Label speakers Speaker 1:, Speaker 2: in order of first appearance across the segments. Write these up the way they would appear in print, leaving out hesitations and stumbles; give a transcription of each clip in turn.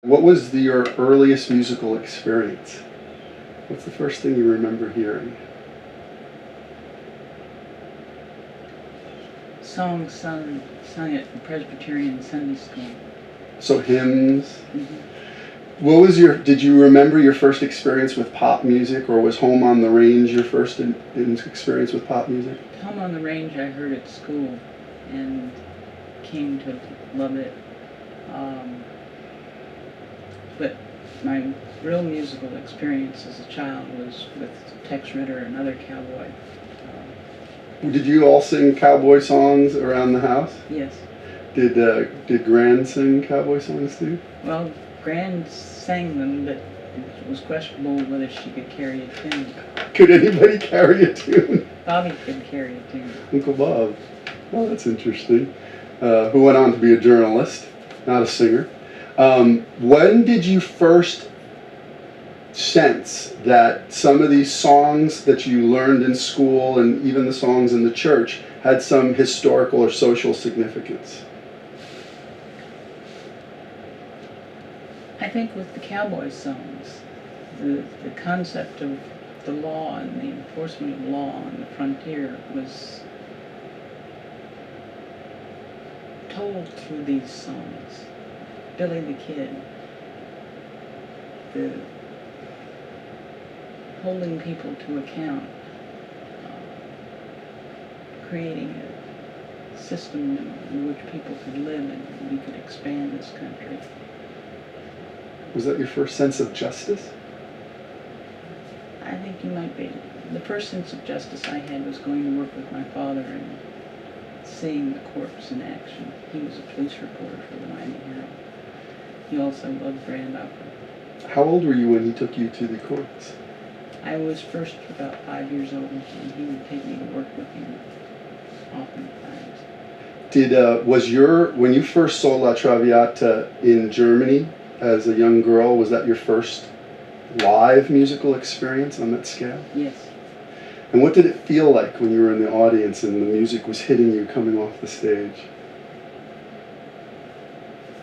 Speaker 1: What was your earliest musical experience? What's the first thing you remember hearing?
Speaker 2: Songs sung at the Presbyterian Sunday School.
Speaker 1: So hymns.
Speaker 2: Mm-hmm.
Speaker 1: Did you remember your first experience with pop music, or was Home on the Range your first experience with pop music?
Speaker 2: Home on the Range I heard at school and came to love it. But my real musical experience as a child was with Tex Ritter and other cowboy.
Speaker 1: Did you all sing cowboy songs around the house?
Speaker 2: Yes.
Speaker 1: Did Gran sing cowboy songs too?
Speaker 2: Well, Gran sang them, but it was questionable whether she could carry a tune.
Speaker 1: Could anybody carry a tune?
Speaker 2: Bobby could carry a tune.
Speaker 1: Uncle Bob. Oh, that's interesting. Who went on to be a journalist, not a singer. When did you first sense that some of these songs that you learned in school and even the songs in the church had some historical or social significance?
Speaker 2: I think with the cowboy songs, the concept of the law and the enforcement of law on the frontier was told through these songs. Billy the Kid, the holding people to account, creating a system in which people could live and we could expand this country.
Speaker 1: Was that your first sense of justice?
Speaker 2: I think you might be. The first sense of justice I had was going to work with my father and seeing the corpse in action. He was a police reporter for the Miami Herald. He also loved grand opera.
Speaker 1: How old were you when he took you to the courts?
Speaker 2: I was first about 5 years old, and he would take me to work with him oftentimes.
Speaker 1: When you first saw La Traviata in Germany as a young girl, was that your first live musical experience on that scale?
Speaker 2: Yes.
Speaker 1: And what did it feel like when you were in the audience and the music was hitting you coming off the stage?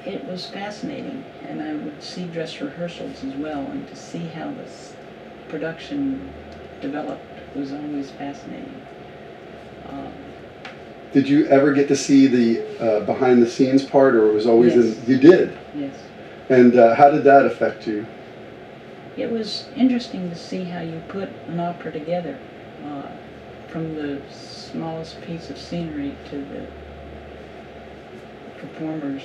Speaker 2: It was fascinating, and I would see dress rehearsals as well, and to see how this production developed was always fascinating.
Speaker 1: Did you ever get to see the behind-the-scenes part, or it was always
Speaker 2: Yes.
Speaker 1: You did?
Speaker 2: Yes.
Speaker 1: And how did that affect you?
Speaker 2: It was interesting to see how you put an opera together, from the smallest piece of scenery to the performers.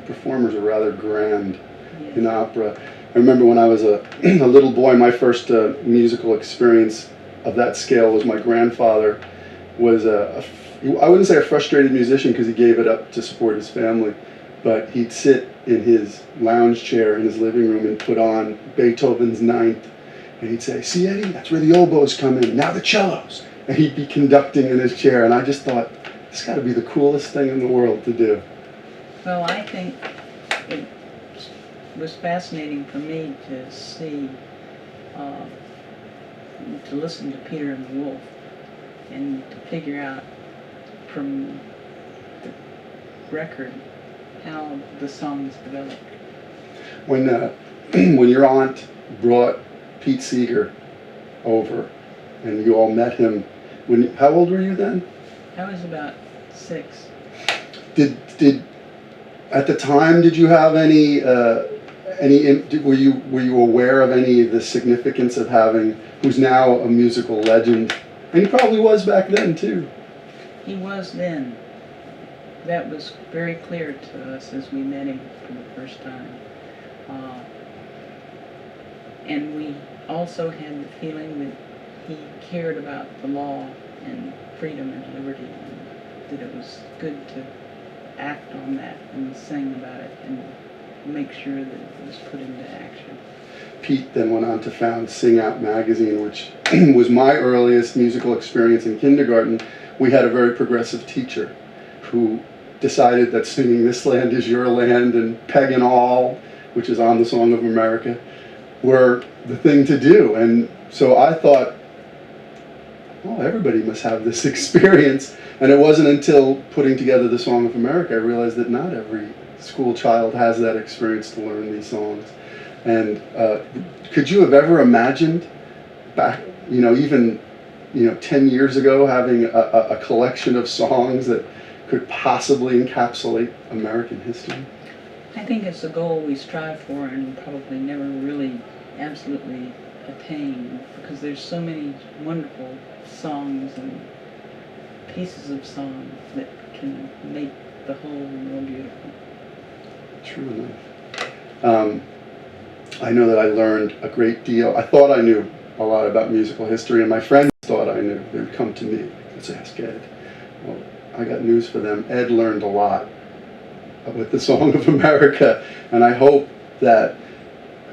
Speaker 1: Performers are rather grand
Speaker 2: Yes.
Speaker 1: in opera. I remember when I was a little boy, my first musical experience of that scale was my grandfather was I wouldn't say a frustrated musician because he gave it up to support his family, but he'd sit in his lounge chair in his living room and put on Beethoven's Ninth, and he'd say, "See, Eddie, that's where the oboes come in, now the cellos." And he'd be conducting in his chair, and I just thought, this got to be the coolest thing in the world to do.
Speaker 2: Well, I think it was fascinating for me to see, to listen to Peter and the Wolf, and to figure out from the record how the songs developed.
Speaker 1: When when your aunt brought Pete Seeger over, and you all met him, how old were you then?
Speaker 2: I was about 6.
Speaker 1: Did at the time did you have were you aware of any of the significance of having who's now a musical legend, and he probably was back then too?
Speaker 2: He was then. That was very clear to us as we met him for the first time. And we also had the feeling that he cared about the law and freedom and liberty, and that it was good to act on that and sing about it and make sure that it was put into action.
Speaker 1: Pete then went on to found Sing Out magazine, which was my earliest musical experience in kindergarten. We had a very progressive teacher who decided that singing "This Land Is Your Land" and "Peg and All," which is on the Song of America, were the thing to do. And so I thought, well, everybody must have this experience. And it wasn't until putting together the Song of America I realized that not every school child has that experience to learn these songs. And could you have ever imagined back, even 10 years ago, having a collection of songs that could possibly encapsulate American history?
Speaker 2: I think it's a goal we strive for and probably never really absolutely attain, because there's so many wonderful songs and pieces of song that can make the whole more beautiful.
Speaker 1: True enough. I know that I learned a great deal. I thought I knew a lot about musical history, and my friends thought I knew. They would come to me, let's ask Ed. Well, I got news for them. Ed learned a lot with the Song of America, and I hope that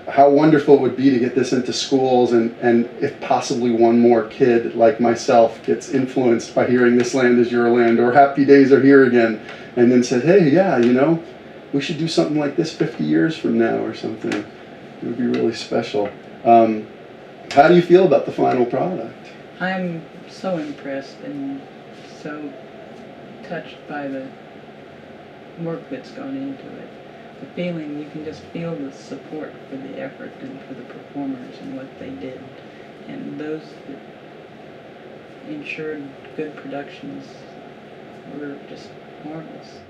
Speaker 1: how wonderful it would be to get this into schools, and if possibly one more kid like myself gets influenced by hearing This Land Is Your Land or Happy Days Are Here Again, and then said, hey, yeah, we should do something like this 50 years from now or something. It would be really special. How do you feel about the final product?
Speaker 2: I'm so impressed and so touched by the work that's gone into it. The feeling, you can just feel the support for the effort and for the performers and what they did. And those that ensured good productions were just marvelous.